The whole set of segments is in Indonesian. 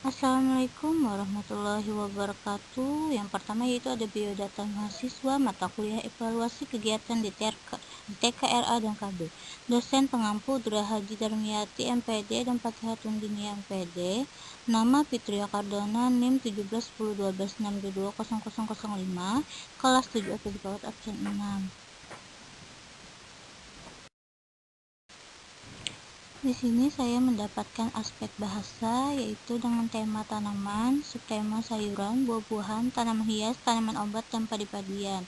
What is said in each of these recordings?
Assalamualaikum warahmatullahi wabarakatuh. Yang pertama yaitu ada biodata mahasiswa mata kuliah evaluasi kegiatan di TKRA dan KB. Dosen pengampu Dra Haji Darmiati MPD dan Patihatun Dinia MPD. Nama Fitria Cardona NIM 171012620005. Kelas 7 atau di absen 6. Di sini saya mendapatkan aspek bahasa yaitu dengan tema tanaman, subtema sayuran, buah-buahan, tanaman hias, tanaman obat, dan padi-padian.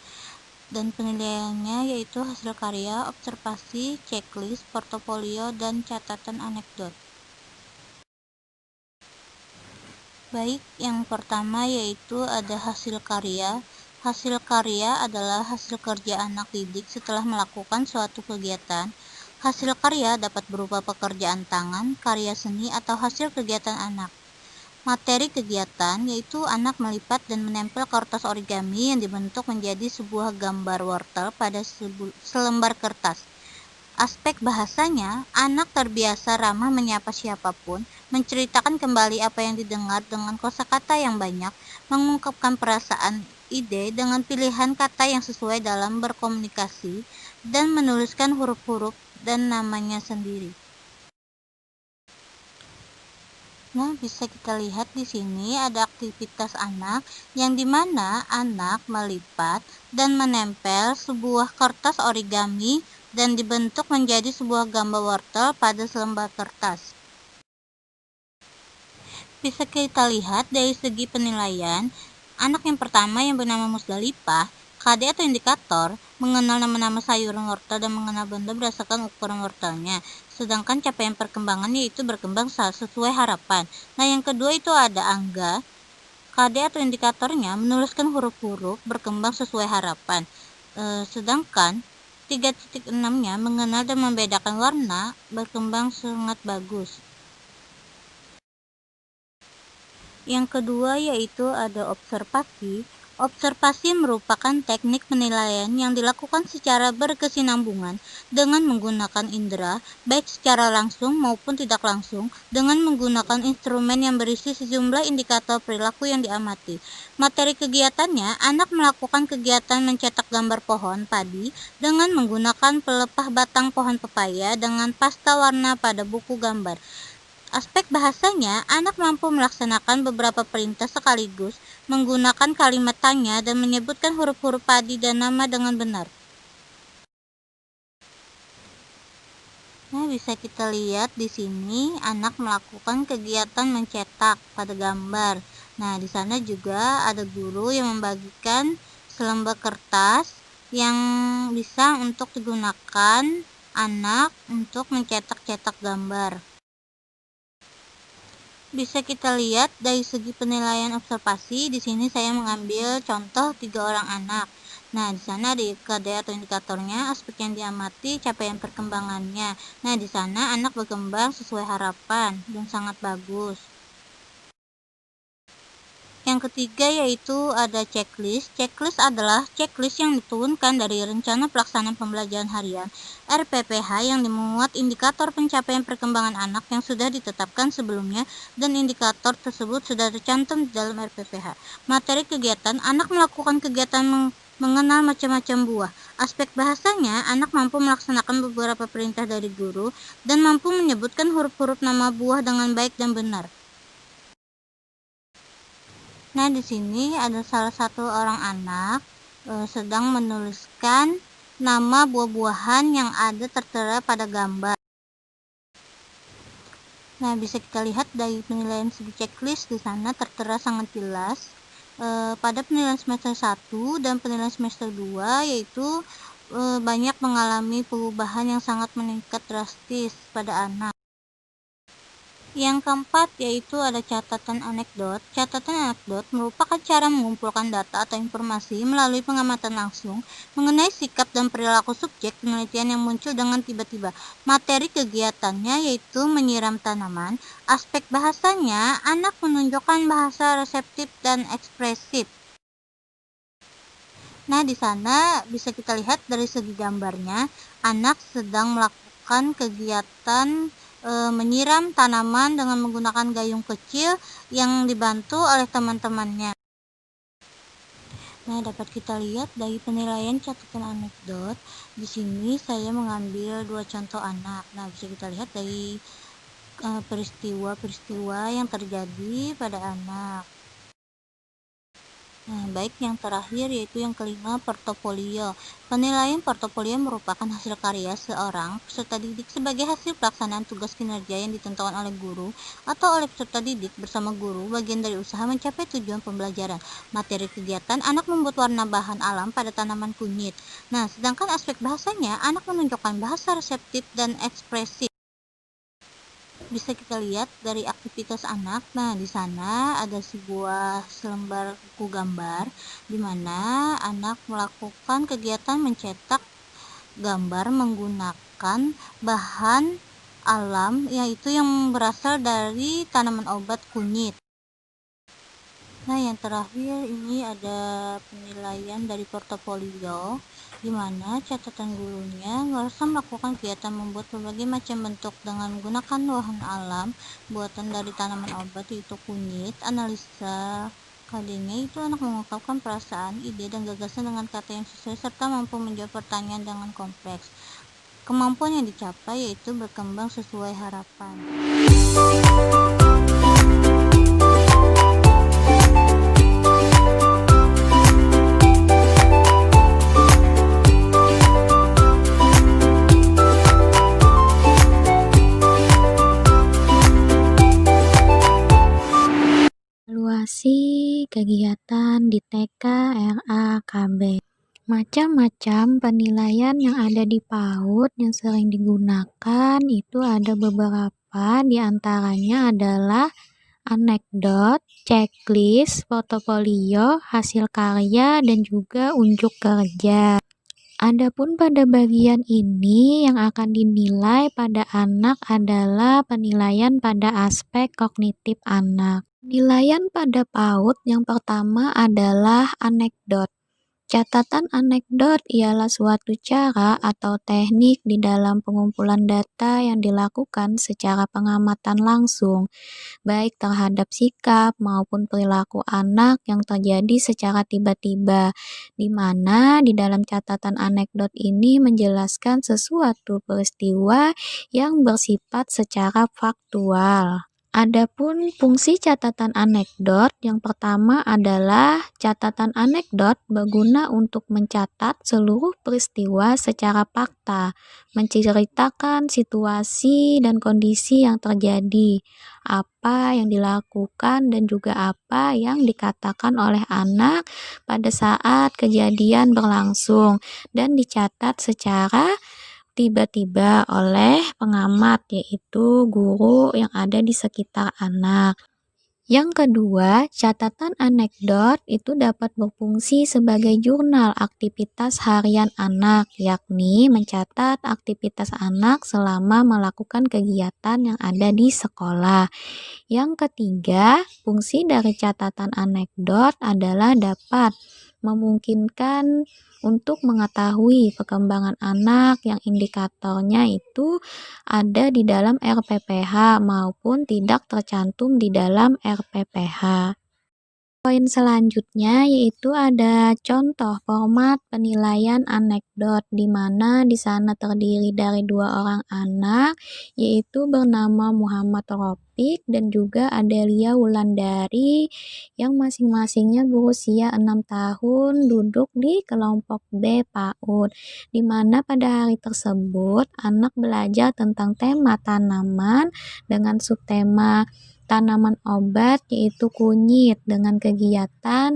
Dan penilaiannya yaitu hasil karya, observasi, checklist, portofolio, dan catatan anekdot. Baik, yang pertama yaitu ada hasil karya. Hasil karya adalah hasil kerja anak didik setelah melakukan suatu kegiatan. Hasil karya dapat berupa pekerjaan tangan, karya seni, atau hasil kegiatan anak. Materi kegiatan yaitu anak melipat dan menempel kertas origami yang dibentuk menjadi sebuah gambar wortel pada selembar kertas. Aspek bahasanya, anak terbiasa ramah menyapa siapapun, menceritakan kembali apa yang didengar dengan kosakata yang banyak, mengungkapkan perasaan, ide dengan pilihan kata yang sesuai dalam berkomunikasi, dan menuliskan huruf-huruf dan namanya sendiri. Nah, bisa kita lihat di sini ada aktivitas anak yang dimana anak melipat dan menempel sebuah kertas origami dan dibentuk menjadi sebuah gambar wortel pada selembar kertas. Bisa kita lihat dari segi penilaian, anak yang pertama yang bernama Musdalifah, KD atau indikator, mengenal nama-nama sayuran wortel dan mengenal benda berdasarkan ukuran wortelnya. Sedangkan capaian perkembangan yaitu berkembang sesuai harapan. Nah, yang kedua itu ada Angga, KD atau indikatornya menuliskan huruf-huruf berkembang sesuai harapan. Sedangkan 3.6-nya mengenal dan membedakan warna berkembang sangat bagus. Yang kedua yaitu ada observasi. Observasi merupakan teknik penilaian yang dilakukan secara berkesinambungan dengan menggunakan indera, baik secara langsung maupun tidak langsung, dengan menggunakan instrumen yang berisi sejumlah indikator perilaku yang diamati. Materi kegiatannya, anak melakukan kegiatan mencetak gambar pohon padi dengan menggunakan pelepah batang pohon pepaya dengan pasta warna pada buku gambar. Aspek bahasanya, anak mampu melaksanakan beberapa perintah sekaligus, menggunakan kalimat tanya dan menyebutkan huruf-huruf padi dan nama dengan benar. Nah, bisa kita lihat di sini anak melakukan kegiatan mencetak pada gambar. Nah, di sana juga ada guru yang membagikan selembar kertas yang bisa untuk digunakan anak untuk mencetak-cetak gambar. Bisa kita lihat dari segi penilaian observasi, di sini saya mengambil contoh 3 orang anak. Nah, di sana di KD atau indikatornya, aspek yang diamati, capaian perkembangannya. Nah, di sana anak berkembang sesuai harapan dan sangat bagus. Yang ketiga yaitu ada checklist. Checklist adalah checklist yang diturunkan dari rencana pelaksanaan pembelajaran harian RPPH yang dimuat indikator pencapaian perkembangan anak yang sudah ditetapkan sebelumnya dan indikator tersebut sudah tercantum di dalam RPPH. Materi kegiatan, anak melakukan kegiatan mengenal macam-macam buah. Aspek bahasanya, anak mampu melaksanakan beberapa perintah dari guru dan mampu menyebutkan huruf-huruf nama buah dengan baik dan benar. Nah, di sini ada salah satu orang anak sedang menuliskan nama buah-buahan yang ada tertera pada gambar. Nah, bisa kita lihat dari penilaian segi checklist di sana tertera sangat jelas pada penilaian semester 1 dan penilaian semester 2 yaitu banyak mengalami perubahan yang sangat meningkat drastis pada anak. Yang keempat yaitu ada catatan anekdot. Catatan anekdot merupakan cara mengumpulkan data atau informasi melalui pengamatan langsung mengenai sikap dan perilaku subjek penelitian yang muncul dengan tiba-tiba. Materi kegiatannya yaitu menyiram tanaman. Aspek bahasanya, anak menunjukkan bahasa reseptif dan ekspresif. Nah, di sana bisa kita lihat dari segi gambarnya, anak sedang melakukan kegiatan menyiram tanaman dengan menggunakan gayung kecil yang dibantu oleh teman-temannya. Nah, dapat kita lihat dari penilaian catatan anekdot. Di sini saya mengambil 2 contoh anak. Nah, bisa kita lihat dari peristiwa-peristiwa yang terjadi pada anak. Nah, baik yang terakhir yaitu yang kelima, portofolio. Penilaian portofolio merupakan hasil karya seorang peserta didik sebagai hasil pelaksanaan tugas kinerja yang ditentukan oleh guru atau oleh peserta didik bersama guru, bagian dari usaha mencapai tujuan pembelajaran. Materi kegiatan, anak membuat warna bahan alam pada tanaman kunyit. Nah, sedangkan aspek bahasanya, anak menunjukkan bahasa reseptif dan ekspresif. Bisa kita lihat dari aktivitas anak. Nah, di sana ada sebuah selembar buku gambar di mana anak melakukan kegiatan mencetak gambar menggunakan bahan alam, yaitu yang berasal dari tanaman obat kunyit. Nah, yang terakhir ini ada penilaian dari portofolio, di mana catatan gurunya harusnya melakukan kegiatan membuat berbagai macam bentuk dengan menggunakan bahan alam buatan dari tanaman obat yaitu kunyit. Analisa KD-nya itu anak mengungkapkan perasaan, ide, dan gagasan dengan kata yang sesuai serta mampu menjawab pertanyaan dengan kompleks. Kemampuan yang dicapai yaitu berkembang sesuai harapan. Evaluasi kegiatan di TK RA KB. Macam-macam penilaian yang ada di PAUD yang sering digunakan itu ada beberapa, diantaranya adalah anekdot, checklist, portofolio, hasil karya, dan juga unjuk kerja. Adapun pada bagian ini yang akan dinilai pada anak adalah penilaian pada aspek kognitif anak. Penilaian pada PAUD yang pertama adalah anekdot. Catatan anekdot ialah suatu cara atau teknik di dalam pengumpulan data yang dilakukan secara pengamatan langsung, baik terhadap sikap maupun perilaku anak yang terjadi secara tiba-tiba, di mana di dalam catatan anekdot ini menjelaskan sesuatu peristiwa yang bersifat secara faktual. Adapun fungsi catatan anekdot yang pertama adalah catatan anekdot berguna untuk mencatat seluruh peristiwa secara fakta, menceritakan situasi dan kondisi yang terjadi, apa yang dilakukan dan juga apa yang dikatakan oleh anak pada saat kejadian berlangsung dan dicatat secara tiba-tiba oleh pengamat, yaitu guru yang ada di sekitar anak. Yang kedua, catatan anekdot itu dapat berfungsi sebagai jurnal aktivitas harian anak, yakni mencatat aktivitas anak selama melakukan kegiatan yang ada di sekolah. Yang ketiga, fungsi dari catatan anekdot adalah dapat memungkinkan untuk mengetahui perkembangan anak yang indikatornya itu ada di dalam RPPH maupun tidak tercantum di dalam RPPH. Poin selanjutnya yaitu ada contoh format penilaian anekdot, di mana di sana terdiri dari 2 orang anak, yaitu bernama Muhammad Rofik dan juga Adelia Wulandari, yang masing-masingnya berusia 6 tahun, duduk di kelompok B PAUD, di mana pada hari tersebut anak belajar tentang tema tanaman dengan subtema tanaman obat yaitu kunyit, dengan kegiatan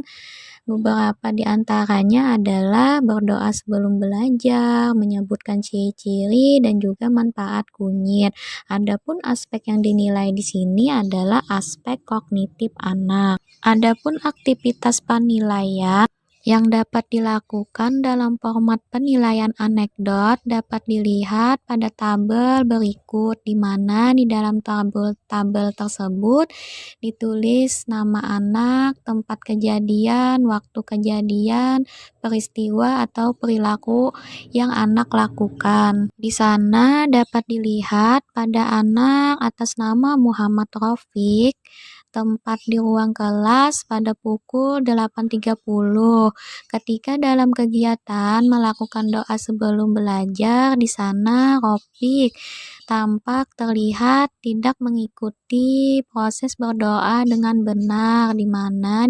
beberapa diantaranya adalah berdoa sebelum belajar, menyebutkan ciri-ciri dan juga manfaat kunyit. Adapun aspek yang dinilai di sini adalah aspek kognitif anak. Adapun aktivitas penilaian Yang dapat dilakukan dalam format penilaian anekdot dapat dilihat pada tabel berikut, di mana di dalam tabel tersebut ditulis nama anak, tempat kejadian, waktu kejadian, peristiwa atau perilaku yang anak lakukan. Di sana dapat dilihat pada anak atas nama Muhammad Rafiq, tempat di ruang kelas pada pukul 8.30. Ketika dalam kegiatan melakukan doa sebelum belajar, di sana Rafiq tampak terlihat tidak mengikuti proses berdoa dengan benar, di mana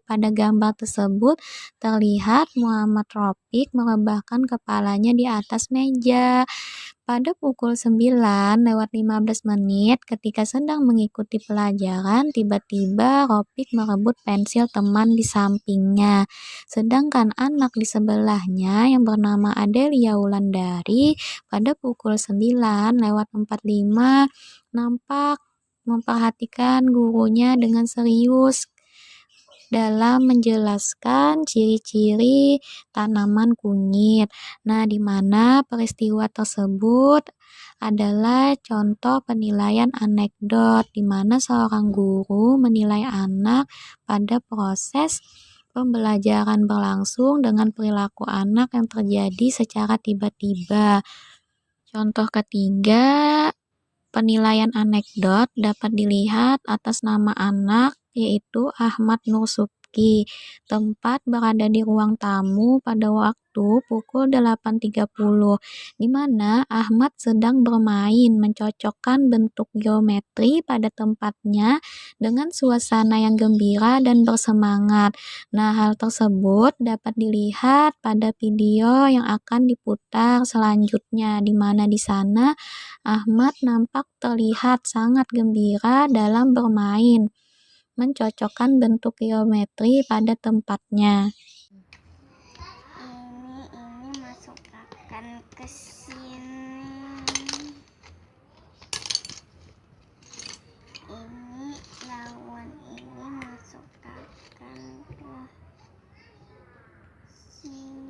pada gambar tersebut terlihat Muhammad Rafiq merebahkan kepalanya di atas meja. Pada pukul 9:15 ketika sedang mengikuti pelajaran, tiba-tiba Rafiq merebut pensil teman di sampingnya. Sedangkan anak di sebelahnya yang bernama Adelia Wulandari pada pukul 9:45 nampak memperhatikan gurunya dengan serius dalam menjelaskan ciri-ciri tanaman kunyit. Nah, di mana peristiwa tersebut adalah contoh penilaian anekdot, di mana seorang guru menilai anak pada proses pembelajaran berlangsung dengan perilaku anak yang terjadi secara tiba-tiba. Contoh ketiga, penilaian anekdot dapat dilihat atas nama anak, yaitu Ahmad Nur Subki. Tempat berada di ruang tamu pada waktu pukul 8.30, di mana Ahmad sedang bermain mencocokkan bentuk geometri pada tempatnya dengan suasana yang gembira dan bersemangat. Nah, hal tersebut dapat dilihat pada video yang akan diputar selanjutnya, di mana di sana Ahmad nampak terlihat sangat gembira dalam bermain, mencocokkan bentuk geometri pada tempatnya. Ini masukkan ke sini. Ini lawan ini masukkan ke sini.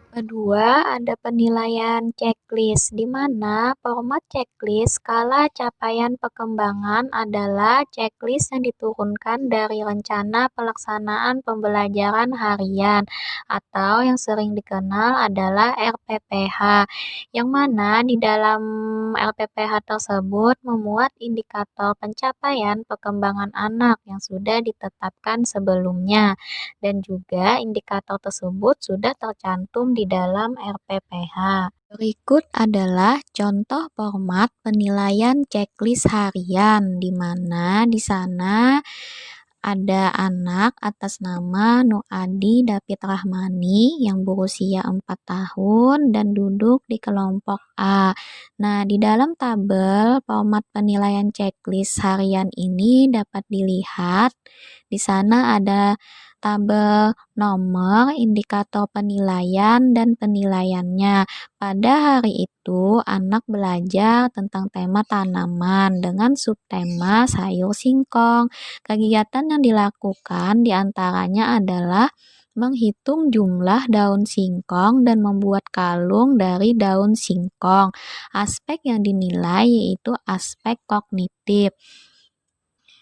Kedua, ada penilaian checklist, di mana format checklist skala capaian perkembangan adalah checklist yang diturunkan dari rencana pelaksanaan pembelajaran harian atau yang sering dikenal adalah RPPH, yang mana di dalam RPPH tersebut memuat indikator pencapaian perkembangan anak yang sudah ditetapkan sebelumnya, dan juga indikator tersebut sudah tercantum di dalam RPPH. Berikut adalah contoh format penilaian checklist harian, di mana di sana ada anak atas nama Nuadi David Rahmani yang berusia 4 tahun dan duduk di kelompok A. Nah, di dalam tabel format penilaian checklist harian ini dapat dilihat di sana ada tabel nomor, indikator penilaian, dan penilaiannya. Pada hari itu, anak belajar tentang tema tanaman dengan subtema sayur singkong. Kegiatan yang dilakukan diantaranya adalah menghitung jumlah daun singkong dan membuat kalung dari daun singkong. Aspek yang dinilai yaitu aspek kognitif.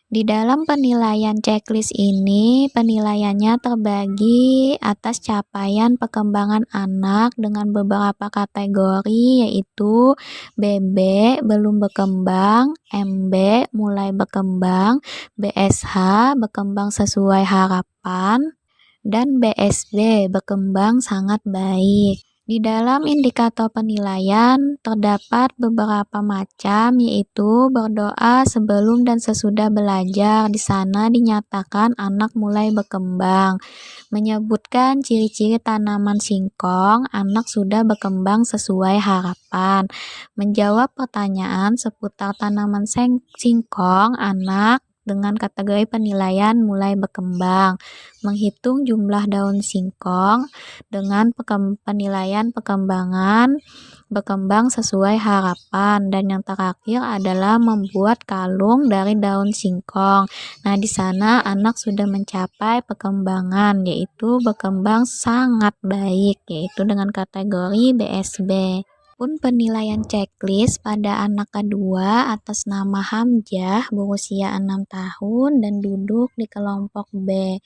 Di dalam penilaian checklist ini, penilaiannya terbagi atas capaian perkembangan anak dengan beberapa kategori, yaitu BB belum berkembang, MB mulai berkembang, BSH berkembang sesuai harapan, dan BSB berkembang sangat baik. Di dalam indikator penilaian terdapat beberapa macam, yaitu berdoa sebelum dan sesudah belajar. Di sana dinyatakan anak mulai berkembang. Menyebutkan ciri-ciri tanaman singkong, anak sudah berkembang sesuai harapan. Menjawab pertanyaan seputar tanaman singkong, anak dengan kategori penilaian mulai berkembang, menghitung jumlah daun singkong dengan penilaian perkembangan berkembang sesuai harapan, dan yang terakhir adalah membuat kalung dari daun singkong. Nah, di sana anak sudah mencapai perkembangan, yaitu berkembang sangat baik, yaitu dengan kategori BSB. Pun penilaian checklist pada anak kedua atas nama Hamzah berusia 6 tahun dan duduk di kelompok B,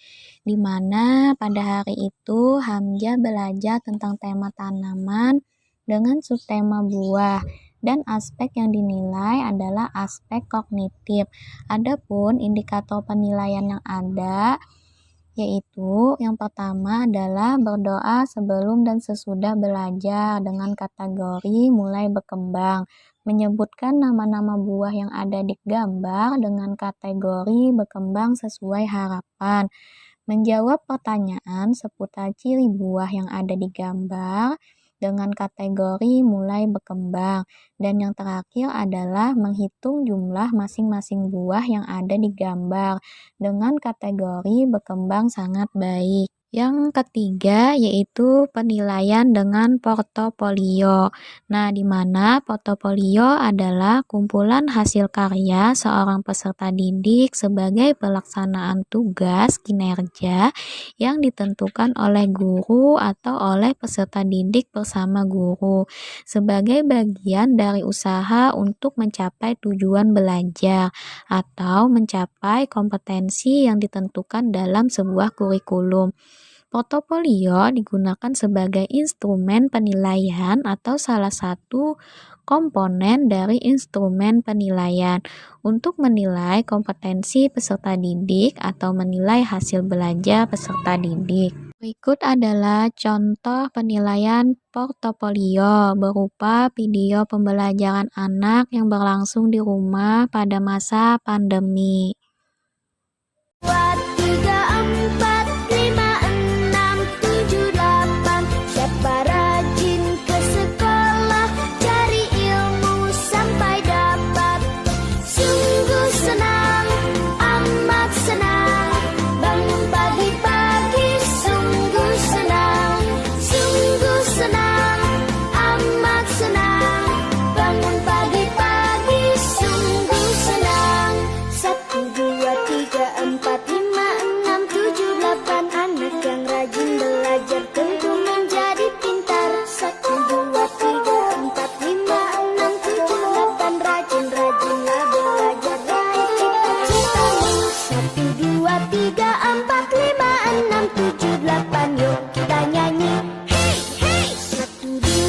di mana pada hari itu Hamzah belajar tentang tema tanaman dengan subtema buah, dan aspek yang dinilai adalah aspek kognitif. Adapun indikator penilaian yang ada yaitu yang pertama adalah berdoa sebelum dan sesudah belajar dengan kategori mulai berkembang, menyebutkan nama-nama buah yang ada di gambar dengan kategori berkembang sesuai harapan, menjawab pertanyaan seputar ciri buah yang ada di gambar dengan kategori mulai berkembang, dan yang terakhir adalah menghitung jumlah masing-masing buah yang ada di gambar dengan kategori berkembang sangat baik. Yang ketiga yaitu penilaian dengan portofolio. Nah, di mana portofolio adalah kumpulan hasil karya seorang peserta didik sebagai pelaksanaan tugas kinerja yang ditentukan oleh guru atau oleh peserta didik bersama guru sebagai bagian dari usaha untuk mencapai tujuan belajar atau mencapai kompetensi yang ditentukan dalam sebuah kurikulum. Portofolio digunakan sebagai instrumen penilaian atau salah satu komponen dari instrumen penilaian untuk menilai kompetensi peserta didik atau menilai hasil belajar peserta didik. Berikut adalah contoh penilaian portofolio berupa video pembelajaran anak yang berlangsung di rumah pada masa pandemi. 2, 3, 4, 5, 6, 7, 8. Siapa rajin ke sekolah, cari ilmu sampai dapat. Sungguh senang, amat senang, bangun pagi-pagi. Sungguh senang, amat senang, bangun pagi-pagi. Sungguh senang. 1, 2, 3, 4, 5, 6, 7, 8. Anak yang rajin belajar tentu menjadi pintar. 1, 2, 3, 4, 5, 6, 7, 8. Rajin-rajinlah belajar, raih cita-citamu. 1, 2, 3, 4, 5, 6, 7, 8. Yuk kita nyanyi. Hey, hey. 1, 2,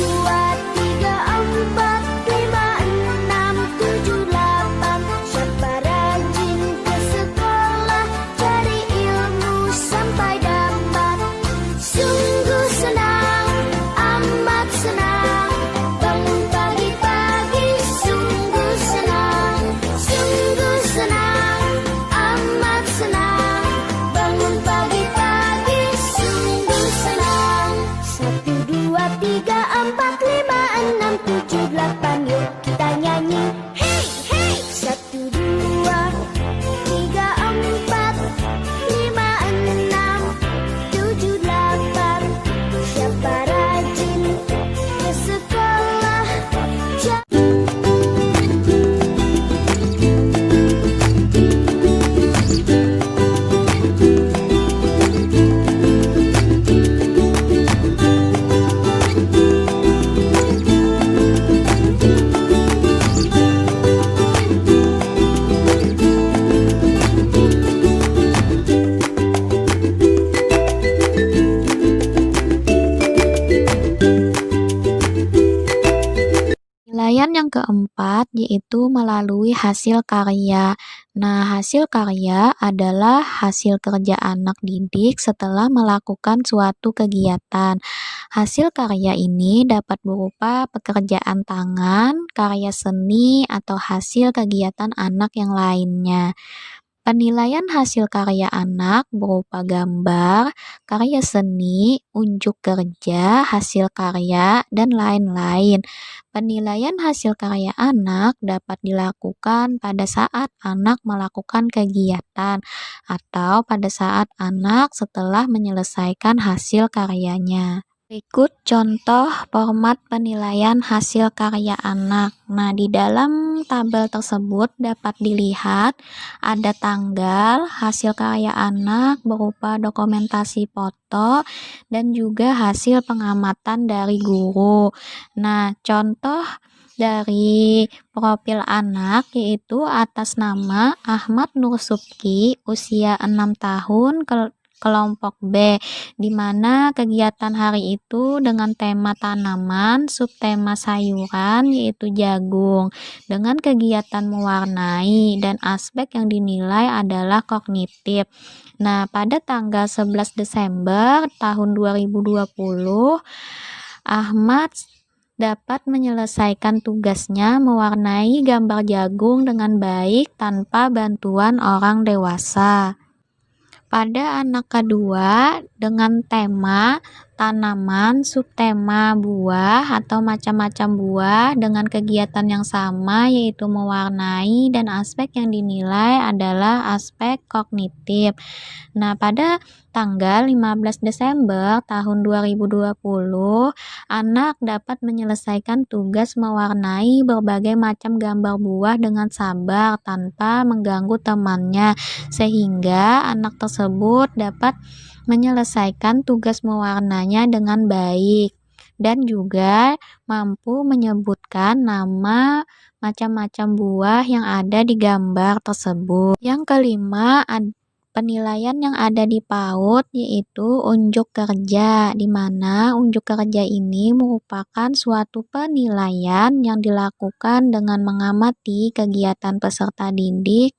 3, 4, 5, 6, 7, 8. Siapa rajin ke sekolah, cari ilmu sampai dapat. Sungguh senang, amat senang, bangun pagi-pagi. Sungguh senang, amat senang, bangun pagi-pagi. Sungguh senang. 1, 2, 3, 4, 5, 6, 7, 8. Yuk kita nyanyi. Hey, hey. 1, 2, 3, 4, 5, 6, 7, 8. Siapa rajin ke sekolah, Penilaian yang keempat yaitu melalui hasil karya. Nah, hasil karya adalah hasil kerja anak didik setelah melakukan suatu kegiatan. Hasil karya ini dapat berupa pekerjaan tangan, karya seni, atau hasil kegiatan anak yang lainnya. Penilaian hasil karya anak berupa gambar, karya seni, unjuk kerja, hasil karya, dan lain-lain. Penilaian hasil karya anak dapat dilakukan pada saat anak melakukan kegiatan atau pada saat anak setelah menyelesaikan hasil karyanya. Berikut contoh format penilaian hasil karya anak. Nah, di dalam tabel tersebut dapat dilihat ada tanggal, hasil karya anak berupa dokumentasi foto, dan juga hasil pengamatan dari guru. Nah, contoh dari profil anak yaitu atas nama Ahmad Nur Subki, usia 6 tahun, kelompok B, di mana kegiatan hari itu dengan tema tanaman, subtema sayuran yaitu jagung, dengan kegiatan mewarnai dan aspek yang dinilai adalah kognitif. Nah, pada tanggal 11 Desember tahun 2020, Ahmad dapat menyelesaikan tugasnya mewarnai gambar jagung dengan baik tanpa bantuan orang dewasa. Pada anak kedua dengan tema tanaman, subtema buah atau macam-macam buah dengan kegiatan yang sama yaitu mewarnai dan aspek yang dinilai adalah aspek kognitif. Nah, pada tanggal 15 Desember tahun 2020, anak dapat menyelesaikan tugas mewarnai berbagai macam gambar buah dengan sabar tanpa mengganggu temannya, sehingga anak tersebut dapat menyelesaikan tugas mewarnanya dengan baik dan juga mampu menyebutkan nama macam-macam buah yang ada di gambar tersebut. Yang kelima, penilaian yang ada di PAUD yaitu unjuk kerja, di mana unjuk kerja ini merupakan suatu penilaian yang dilakukan dengan mengamati kegiatan peserta didik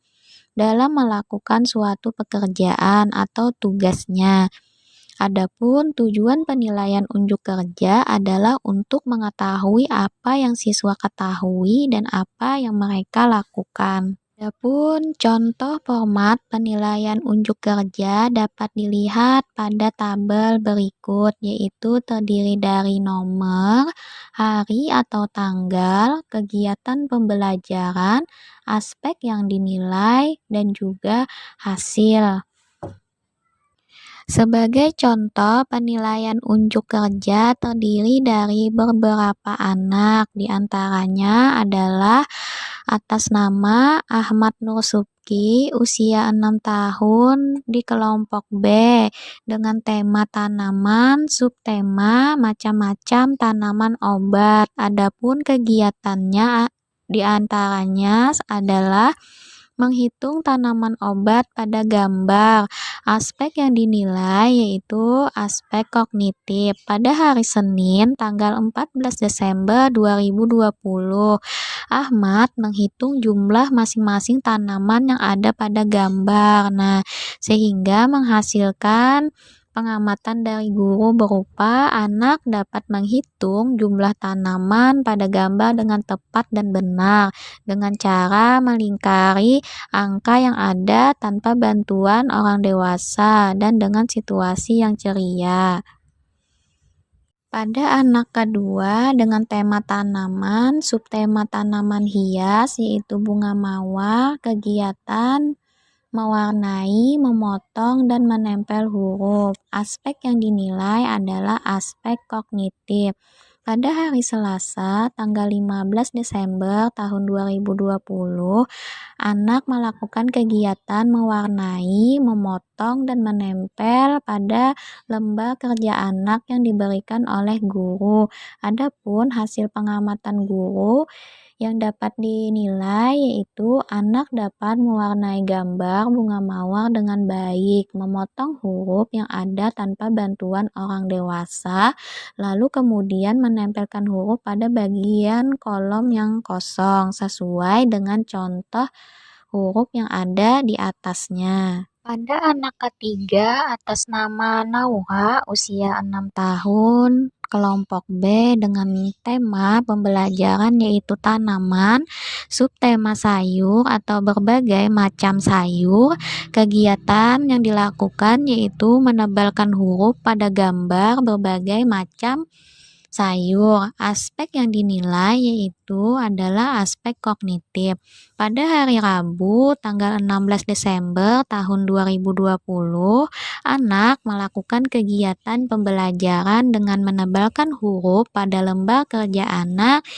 dalam melakukan suatu pekerjaan atau tugasnya. Adapun tujuan penilaian unjuk kerja adalah untuk mengetahui apa yang siswa ketahui dan apa yang mereka lakukan. Adapun contoh format penilaian unjuk kerja dapat dilihat pada tabel berikut, yaitu terdiri dari nomor, hari atau tanggal, kegiatan pembelajaran, aspek yang dinilai, dan juga hasil. Sebagai contoh, penilaian unjuk kerja terdiri dari beberapa anak, di antaranya adalah atas nama Ahmad Nur Subki, usia 6 tahun, di kelompok B, dengan tema tanaman, subtema macam-macam tanaman obat. Adapun kegiatannya di antaranya adalah menghitung tanaman obat pada gambar. Aspek yang dinilai yaitu aspek kognitif. Pada hari Senin tanggal 14 Desember 2020, Ahmad menghitung jumlah masing-masing tanaman yang ada pada gambar. Nah, sehingga menghasilkan pengamatan dari guru berupa anak dapat menghitung jumlah tanaman pada gambar dengan tepat dan benar dengan cara melingkari angka yang ada tanpa bantuan orang dewasa dan dengan situasi yang ceria. Pada anak kedua dengan tema tanaman, subtema tanaman hias yaitu bunga mawar, kegiatan mewarnai, memotong, dan menempel huruf. Aspek yang dinilai adalah aspek kognitif. Pada hari Selasa, tanggal 15 Desember tahun 2020, anak melakukan kegiatan mewarnai, memotong, dan menempel pada lembar kerja anak yang diberikan oleh guru. Adapun hasil pengamatan guru yang dapat dinilai yaitu anak dapat mewarnai gambar bunga mawar dengan baik, memotong huruf yang ada tanpa bantuan orang dewasa, lalu kemudian menempelkan huruf pada bagian kolom yang kosong sesuai dengan contoh huruf yang ada di atasnya. Pada anak ketiga atas nama Naura, usia 6 tahun, kelompok B dengan tema pembelajaran yaitu tanaman, Subtema sayur atau berbagai macam sayur, kegiatan yang dilakukan yaitu menebalkan huruf pada gambar berbagai macam sayur. Aspek yang dinilai yaitu adalah aspek kognitif. Pada hari Rabu, tanggal 16 Desember tahun 2020, anak melakukan kegiatan pembelajaran dengan menebalkan huruf pada lembar kerja anak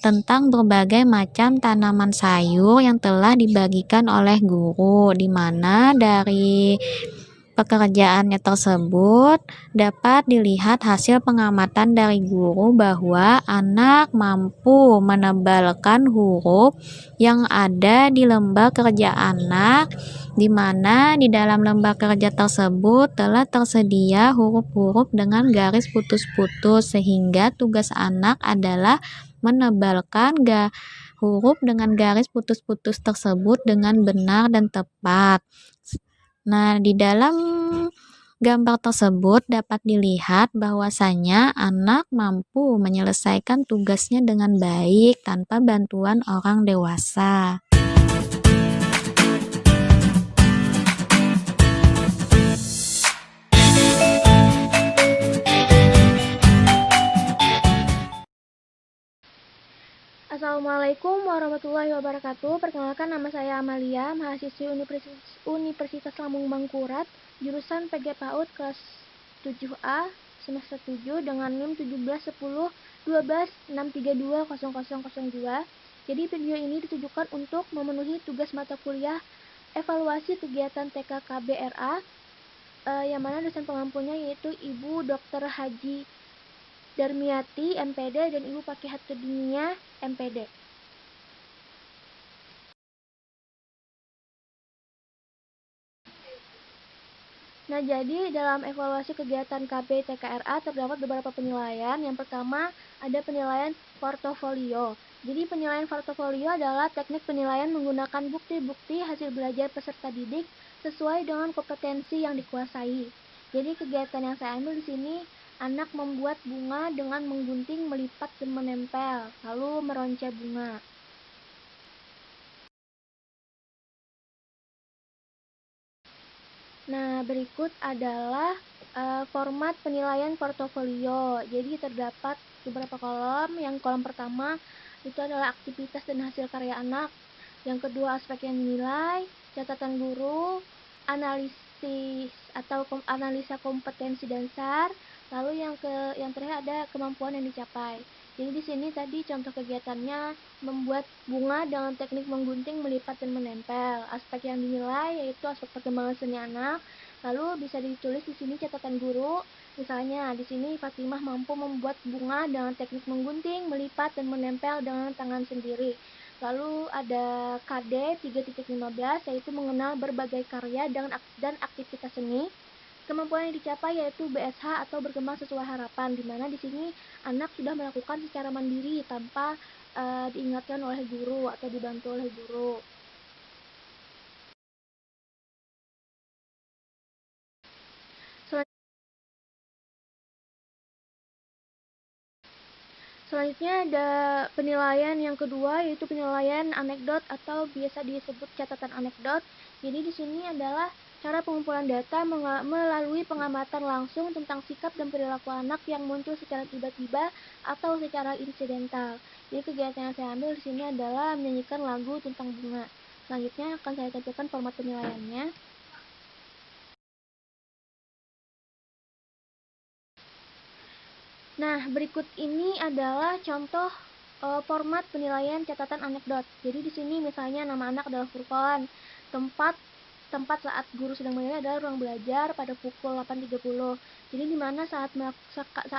tentang berbagai macam tanaman sayur yang telah dibagikan oleh guru, di mana dari pekerjaannya tersebut dapat dilihat hasil pengamatan dari guru bahwa anak mampu menebalkan huruf yang ada di lembar kerja anak, di mana di dalam lembar kerja tersebut telah tersedia huruf-huruf dengan garis putus-putus, sehingga tugas anak adalah menebalkan huruf dengan garis putus-putus tersebut dengan benar dan tepat. Nah, di dalam gambar tersebut dapat dilihat bahwasanya anak mampu menyelesaikan tugasnya dengan baik tanpa bantuan orang dewasa. Assalamualaikum warahmatullahi wabarakatuh. Perkenalkan, nama saya Amalia, mahasiswi Universitas Lambung Mangkurat, jurusan PG PAUD kelas 7A semester 7 dengan NIM 17101263200002. Jadi video ini ditujukan untuk memenuhi tugas mata kuliah evaluasi kegiatan TK KBRA yang mana dosen pengampunya yaitu Ibu Dr. Haji Darmiati MPD dan Ibu Fakihatuddiniyah MPD. Nah, jadi dalam evaluasi kegiatan KB TKRA terdapat beberapa penilaian. Yang pertama, ada penilaian portofolio. Jadi penilaian portofolio adalah teknik penilaian menggunakan bukti-bukti hasil belajar peserta didik sesuai dengan kompetensi yang dikuasai. Jadi kegiatan yang saya ambil di sini, anak membuat bunga dengan menggunting, melipat, dan menempel, lalu meronca bunga. Nah, berikut adalah format penilaian portofolio. Jadi terdapat beberapa kolom. Yang kolom pertama itu adalah aktivitas dan hasil karya anak. Yang kedua, aspek yang dinilai, catatan guru, analisis atau analisa kompetensi dasar. Lalu yang terakhir ada kemampuan yang dicapai. Jadi di sini tadi contoh kegiatannya membuat bunga dengan teknik menggunting, melipat, dan menempel. Aspek yang dinilai yaitu aspek perkembangan seni anak. Lalu bisa ditulis di sini catatan guru. Misalnya di sini Fatimah mampu membuat bunga dengan teknik menggunting, melipat, dan menempel dengan tangan sendiri. Lalu ada KD 3.15 yaitu mengenal berbagai karya dan aktivitas seni. Kemampuan yang dicapai yaitu BSH atau berkembang sesuai harapan, di mana di sini anak sudah melakukan secara mandiri tanpa diingatkan oleh guru atau dibantu oleh guru. Selanjutnya ada penilaian yang kedua yaitu penilaian anekdot atau biasa disebut catatan anekdot. Jadi di sini adalah cara pengumpulan data melalui pengamatan langsung tentang sikap dan perilaku anak yang muncul secara tiba-tiba atau secara insidental. Jadi kegiatan yang saya ambil di sini adalah menyanyikan lagu tentang bunga. Selanjutnya akan saya tampilkan format penilaiannya. Nah, berikut ini adalah contoh format penilaian catatan anekdot. Jadi di sini misalnya nama anak adalah Furqan. Tempat saat guru sedang menilai adalah ruang belajar pada pukul 8.30. Jadi di mana saat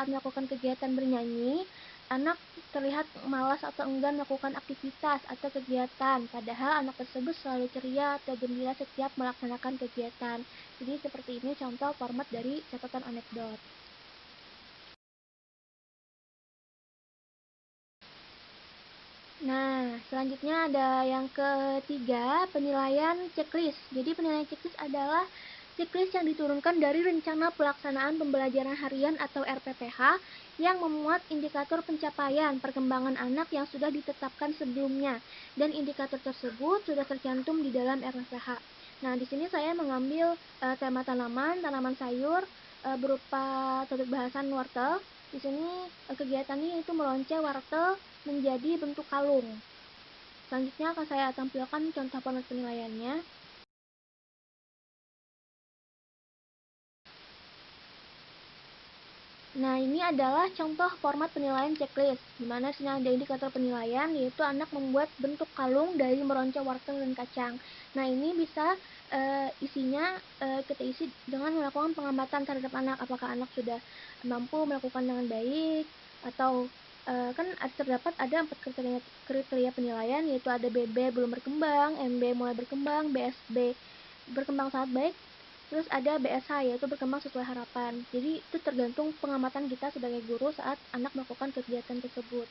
melakukan kegiatan bernyanyi, anak terlihat malas atau enggan melakukan aktivitas atau kegiatan, padahal anak tersebut selalu ceria atau gembira setiap melaksanakan kegiatan. Jadi seperti ini contoh format dari catatan anekdot. Nah, selanjutnya ada yang ketiga, penilaian checklist. Jadi penilaian checklist adalah Checklist yang diturunkan dari Rencana Pelaksanaan Pembelajaran Harian atau RPPH yang memuat indikator pencapaian perkembangan anak yang sudah ditetapkan sebelumnya, dan indikator tersebut sudah tercantum di dalam RPPH. Nah, di sini saya mengambil tema tanaman sayur berupa topik bahasan wortel. Di sini kegiatannya itu melonceng wortel menjadi bentuk kalung. Selanjutnya akan saya tampilkan contoh format penilaiannya. Nah, ini adalah contoh format penilaian checklist, di mana sini ada indikator penilaian, yaitu anak membuat bentuk kalung dari meronca wortel dan kacang. Nah, ini bisa isinya kita isi dengan melakukan pengamatan terhadap anak, apakah anak sudah mampu melakukan dengan baik, atau kan terdapat ada 4 kriteria penilaian, yaitu ada BB belum berkembang, MB mulai berkembang, BSB berkembang sangat baik, terus ada BSH, yaitu berkembang sesuai harapan. Jadi itu tergantung pengamatan kita sebagai guru saat anak melakukan kegiatan tersebut.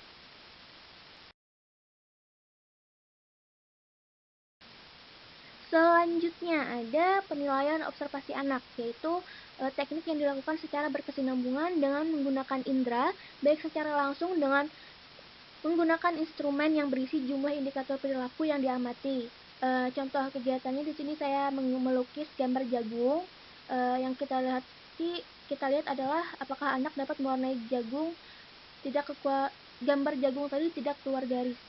Selanjutnya ada penilaian observasi anak, yaitu teknik yang dilakukan secara berkesinambungan dengan menggunakan indera, baik secara langsung dengan menggunakan instrumen yang berisi jumlah indikator perilaku yang diamati. Contoh kegiatannya di sini saya melukis gambar jagung. Yang kita lihat adalah apakah anak dapat mewarnai jagung gambar jagung tadi tidak keluar garis.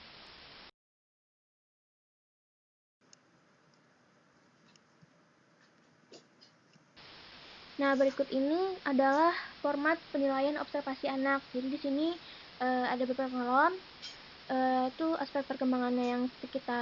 Nah, berikut ini adalah format penilaian observasi anak. Jadi di sini ada beberapa kolom. Itu aspek perkembangannya yang kita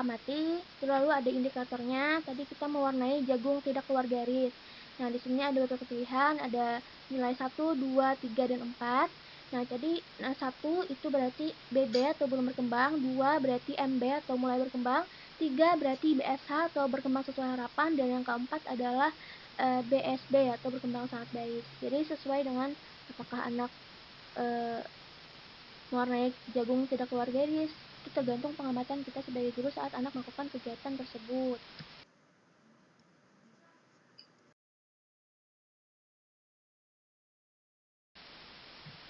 amati. Lalu ada indikatornya. Tadi kita mewarnai jagung tidak keluar garis. Nah, di sini ada beberapa pilihan, ada nilai 1, 2, 3, dan 4. Nah, jadi 1 itu berarti BB atau belum berkembang, 2 berarti MB atau mulai berkembang, 3 berarti BSH atau berkembang sesuai harapan, dan yang keempat adalah BSB atau berkembang sangat baik. Jadi sesuai dengan apakah anak mewarnai jagung tidak keluar garis. Itu tergantung pengamatan kita sebagai guru saat anak melakukan kegiatan tersebut.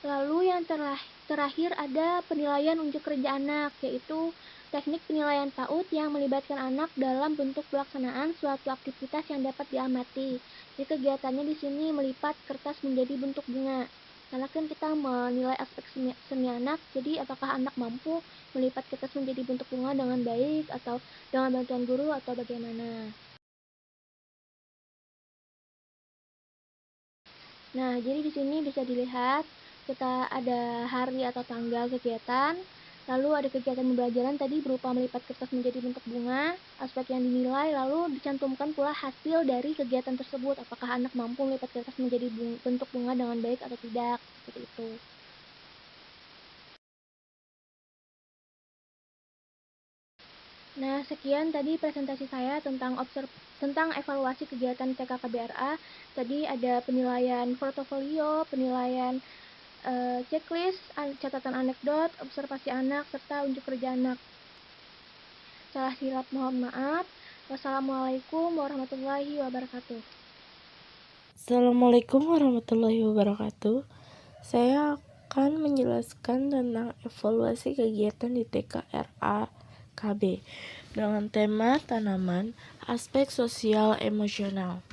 Lalu yang terakhir ada penilaian unjuk kerja anak, yaitu teknik penilaian PAUD yang melibatkan anak dalam bentuk pelaksanaan suatu aktivitas yang dapat diamati. Jadi kegiatannya di sini melipat kertas menjadi bentuk bunga. Karena kan kita menilai aspek seni anak, jadi apakah anak mampu melipat kertas menjadi bentuk bunga dengan baik atau dengan bantuan guru atau bagaimana. Nah, jadi di sini bisa dilihat kita ada hari atau tanggal kegiatan, lalu ada kegiatan pembelajaran tadi berupa melipat kertas menjadi bentuk bunga, aspek yang dinilai, lalu dicantumkan pula hasil dari kegiatan tersebut, apakah anak mampu melipat kertas menjadi bentuk bunga dengan baik atau tidak, seperti itu. Nah, sekian tadi presentasi saya tentang evaluasi kegiatan TKKBRA. Tadi ada penilaian portofolio, penilaian checklist, catatan anekdot, observasi anak, serta unjuk kerja anak. Salah silap mohon maaf. Wassalamualaikum warahmatullahi wabarakatuh. Assalamualaikum warahmatullahi wabarakatuh. Saya akan menjelaskan tentang evaluasi kegiatan di TKRA KB dengan tema tanaman, aspek sosial emosional.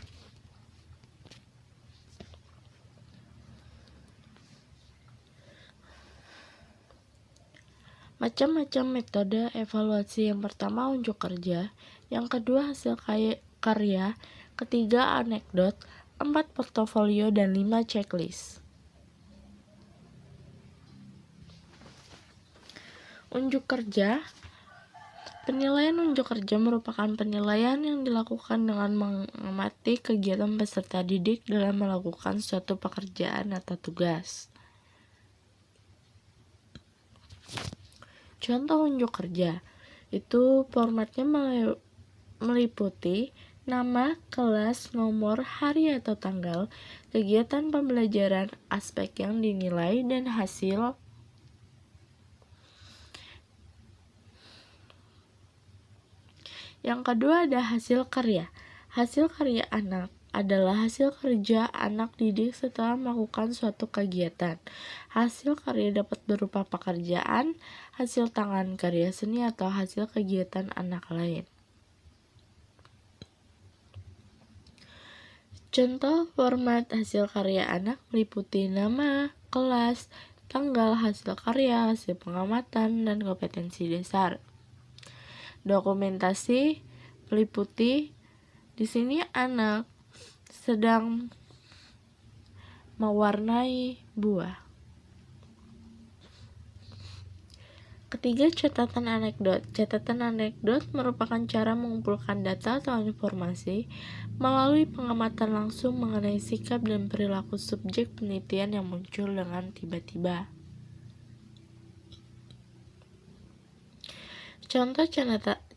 Macam-macam metode evaluasi. Yang pertama unjuk kerja, yang kedua hasil karya, ketiga anekdot, 4 portofolio, dan 5 checklist. Unjuk kerja. Penilaian unjuk kerja merupakan penilaian yang dilakukan dengan mengamati kegiatan peserta didik dalam melakukan suatu pekerjaan atau tugas. Contoh unjuk kerja, itu formatnya meliputi nama, kelas, nomor, hari atau tanggal, kegiatan pembelajaran, aspek yang dinilai, dan hasil. Yang kedua ada hasil karya. Hasil karya anak adalah hasil kerja anak didik setelah melakukan suatu kegiatan. Hasil karya dapat berupa pekerjaan, hasil tangan karya seni, atau hasil kegiatan anak lain. Contoh format hasil karya anak meliputi nama, kelas, tanggal hasil karya, hasil pengamatan, dan kompetensi dasar. Dokumentasi meliputi di sini anak sedang mewarnai buah. Ketiga, catatan anekdot. Catatan anekdot merupakan cara mengumpulkan data atau informasi melalui pengamatan langsung mengenai sikap dan perilaku subjek penelitian yang muncul dengan tiba-tiba. Contoh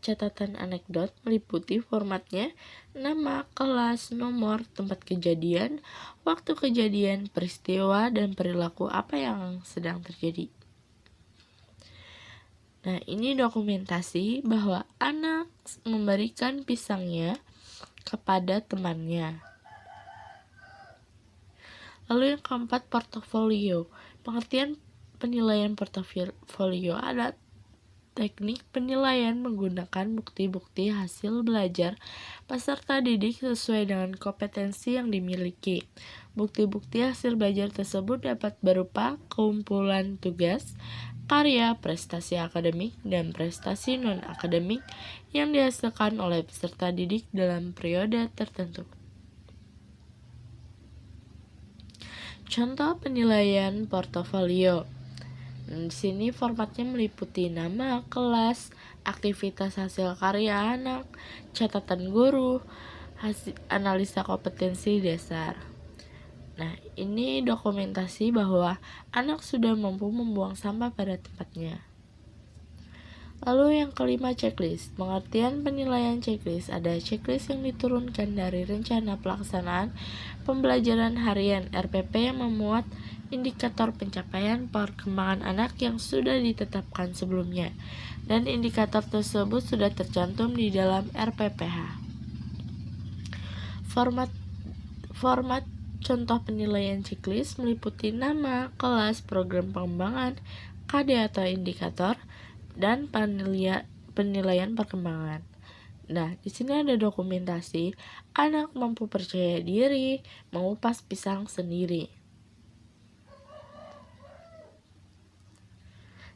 catatan anekdot meliputi formatnya nama, kelas, nomor, tempat kejadian, waktu kejadian, peristiwa, dan perilaku apa yang sedang terjadi. Nah, ini dokumentasi bahwa anak memberikan pisangnya kepada temannya. Lalu yang keempat, portofolio. Pengertian penilaian portofolio adalah teknik penilaian menggunakan bukti-bukti hasil belajar peserta didik sesuai dengan kompetensi yang dimiliki. Bukti-bukti hasil belajar tersebut dapat berupa kumpulan tugas, karya, prestasi akademik, dan prestasi non-akademik yang dihasilkan oleh peserta didik dalam periode tertentu. Contoh penilaian portofolio. Di sini formatnya meliputi nama, kelas, aktivitas hasil karya anak, catatan guru, analisa kompetensi dasar. Nah, ini dokumentasi bahwa anak sudah mampu membuang sampah pada tempatnya. Lalu yang kelima, checklist. Pengertian penilaian checklist ada checklist yang diturunkan dari rencana pelaksanaan pembelajaran harian RPP yang memuat indikator pencapaian perkembangan anak yang sudah ditetapkan sebelumnya, dan indikator tersebut sudah tercantum di dalam RPPH. Format contoh penilaian checklist meliputi nama, kelas, program pengembangan, KD atau indikator, dan penilaian perkembangan. Nah, di sini ada dokumentasi anak mampu percaya diri mengupas pisang sendiri.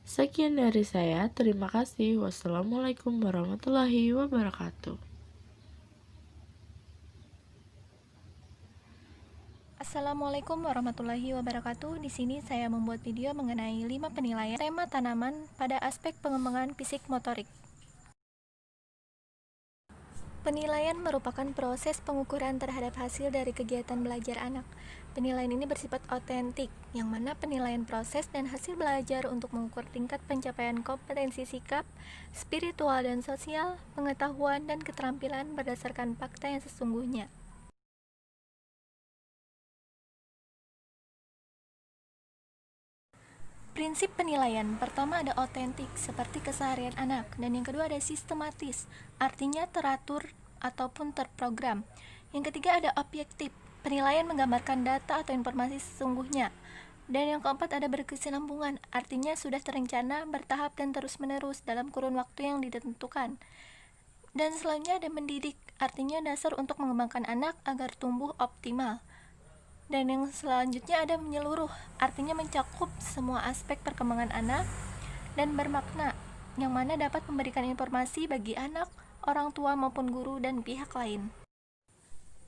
Sekian dari saya, terima kasih. Wassalamualaikum warahmatullahi wabarakatuh. Assalamualaikum warahmatullahi wabarakatuh. Di sini saya membuat video mengenai 5 penilaian tema tanaman pada aspek pengembangan fisik motorik. Penilaian merupakan proses pengukuran terhadap hasil dari kegiatan belajar anak. Penilaian ini bersifat otentik, yang mana penilaian proses dan hasil belajar untuk mengukur tingkat pencapaian kompetensi sikap, spiritual dan sosial, pengetahuan dan keterampilan berdasarkan fakta yang sesungguhnya. Prinsip penilaian pertama ada otentik, seperti keseharian anak, dan yang kedua ada sistematis, artinya teratur ataupun terprogram. Yang ketiga ada objektif, penilaian menggambarkan data atau informasi sesungguhnya. Dan yang keempat ada berkesinambungan, artinya sudah terencana, bertahap dan terus-menerus dalam kurun waktu yang ditentukan. Dan selanjutnya ada mendidik, artinya dasar untuk mengembangkan anak agar tumbuh optimal. Dan yang selanjutnya ada menyeluruh, artinya mencakup semua aspek perkembangan anak dan bermakna, yang mana dapat memberikan informasi bagi anak, orang tua maupun guru dan pihak lain.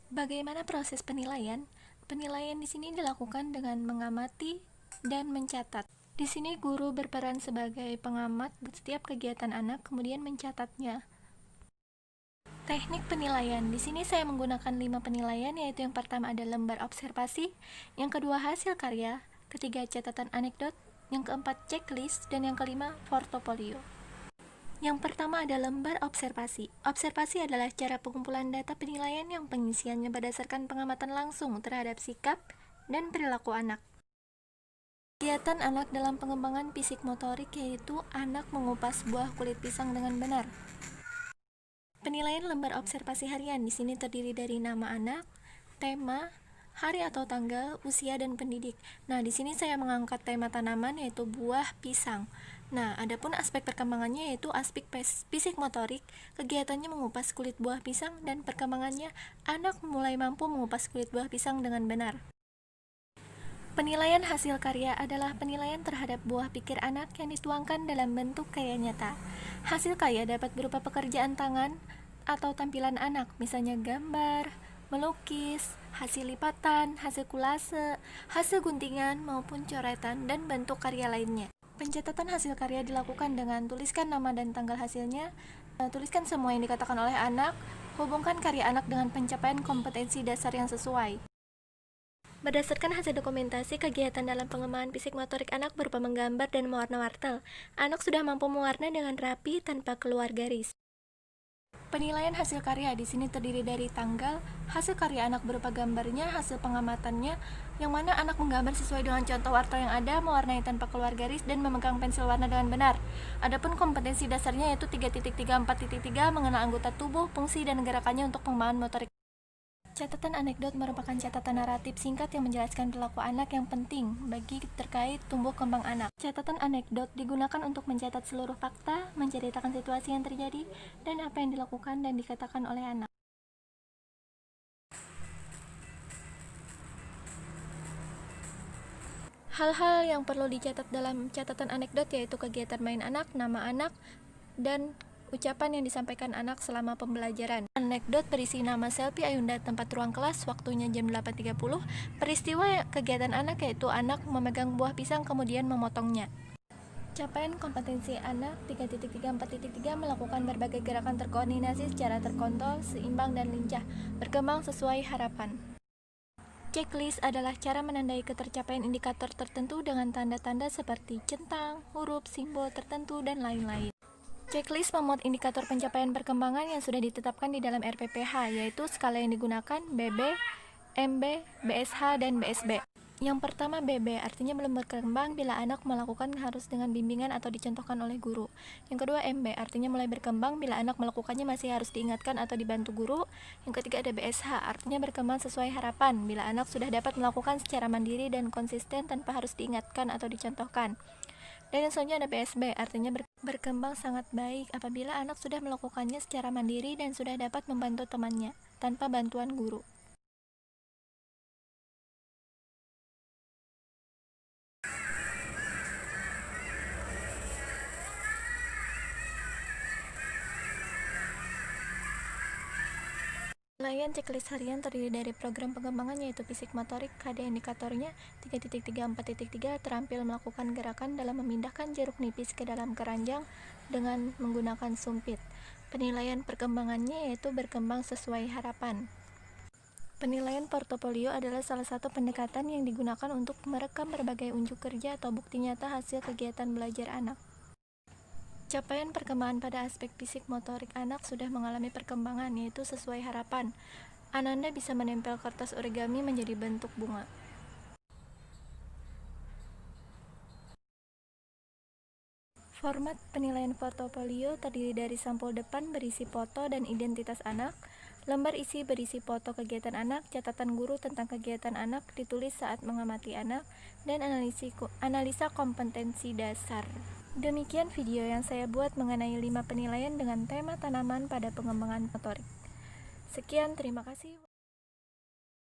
Bagaimana proses penilaian? Penilaian di sini dilakukan dengan mengamati dan mencatat. Di sini guru berperan sebagai pengamat setiap kegiatan anak, kemudian mencatatnya. Teknik penilaian. Di sini saya menggunakan 5 penilaian, yaitu yang pertama ada lembar observasi, yang kedua hasil karya, ketiga catatan anekdot, yang keempat checklist, dan yang kelima portofolio. Yang pertama ada lembar observasi. Observasi adalah cara pengumpulan data penilaian yang pengisiannya berdasarkan pengamatan langsung terhadap sikap dan perilaku anak. Kegiatan anak dalam pengembangan fisik motorik yaitu anak mengupas buah kulit pisang dengan benar. Penilaian lembar observasi harian di sini terdiri dari nama anak, tema, hari atau tanggal, usia, dan pendidik. Nah, di sini saya mengangkat tema tanaman yaitu buah pisang. Nah, adapun aspek perkembangannya yaitu aspek fisik motorik, kegiatannya mengupas kulit buah pisang, dan perkembangannya anak mulai mampu mengupas kulit buah pisang dengan benar. Penilaian hasil karya adalah penilaian terhadap buah pikir anak yang dituangkan dalam bentuk karya nyata. Hasil karya dapat berupa pekerjaan tangan atau tampilan anak, misalnya gambar, melukis, hasil lipatan, hasil kolase, hasil guntingan, maupun coretan dan bentuk karya lainnya. Pencatatan hasil karya dilakukan dengan tuliskan nama dan tanggal hasilnya, tuliskan semua yang dikatakan oleh anak, hubungkan karya anak dengan pencapaian kompetensi dasar yang sesuai. Berdasarkan hasil dokumentasi kegiatan dalam pengembangan fisik motorik anak berupa menggambar dan mewarna wartel, anak sudah mampu mewarna dengan rapi tanpa keluar garis. Penilaian hasil karya di sini terdiri dari tanggal, hasil karya anak berupa gambarnya, hasil pengamatannya, yang mana anak menggambar sesuai dengan contoh wartel yang ada, mewarnai tanpa keluar garis, dan memegang pensil warna dengan benar. Adapun kompetensi dasarnya yaitu 3.34.3 mengenal anggota tubuh, fungsi, dan gerakannya untuk pengembangan motorik. Catatan anekdot merupakan catatan naratif singkat yang menjelaskan perilaku anak yang penting bagi terkait tumbuh kembang anak. Catatan anekdot digunakan untuk mencatat seluruh fakta, menceritakan situasi yang terjadi, dan apa yang dilakukan dan dikatakan oleh anak. Hal-hal yang perlu dicatat dalam catatan anekdot yaitu kegiatan main anak, nama anak, dan ucapan yang disampaikan anak selama pembelajaran. Anekdot berisi nama Selvi Ayunda, tempat ruang kelas, waktunya jam 8.30, peristiwa kegiatan anak yaitu anak memegang buah pisang kemudian memotongnya. Capaian kompetensi anak 3.34.3 melakukan berbagai gerakan terkoordinasi secara terkontrol, seimbang, dan lincah, berkembang sesuai harapan. Checklist adalah cara menandai ketercapaian indikator tertentu dengan tanda-tanda seperti centang, huruf, simbol tertentu, dan lain-lain. Checklist memuat indikator pencapaian perkembangan yang sudah ditetapkan di dalam RPPH, yaitu skala yang digunakan BB, MB, BSH, dan BSB. Yang pertama BB, artinya belum berkembang bila anak melakukan harus dengan bimbingan atau dicontohkan oleh guru. Yang kedua MB, artinya mulai berkembang bila anak melakukannya masih harus diingatkan atau dibantu guru. Yang ketiga ada BSH, artinya berkembang sesuai harapan bila anak sudah dapat melakukan secara mandiri dan konsisten tanpa harus diingatkan atau dicontohkan. Dan yang selanjutnya ada BSB, artinya berkembang sangat baik apabila anak sudah melakukannya secara mandiri dan sudah dapat membantu temannya, tanpa bantuan guru. Penilaian checklist harian terdiri dari program pengembangan yaitu fisik motorik, KD indikatornya 3.34.3 terampil melakukan gerakan dalam memindahkan jeruk nipis ke dalam keranjang dengan menggunakan sumpit. Penilaian perkembangannya yaitu berkembang sesuai harapan. Penilaian portofolio adalah salah satu pendekatan yang digunakan untuk merekam berbagai unjuk kerja atau bukti nyata hasil kegiatan belajar anak. Capaian perkembangan pada aspek fisik motorik anak sudah mengalami perkembangan, yaitu sesuai harapan. Ananda bisa menempel kertas origami menjadi bentuk bunga. Format penilaian portofolio terdiri dari sampul depan berisi foto dan identitas anak, lembar isi berisi foto kegiatan anak, catatan guru tentang kegiatan anak ditulis saat mengamati anak, dan analisa kompetensi dasar. Demikian video yang saya buat mengenai 5 penilaian dengan tema tanaman pada pengembangan motorik. Sekian, terima kasih.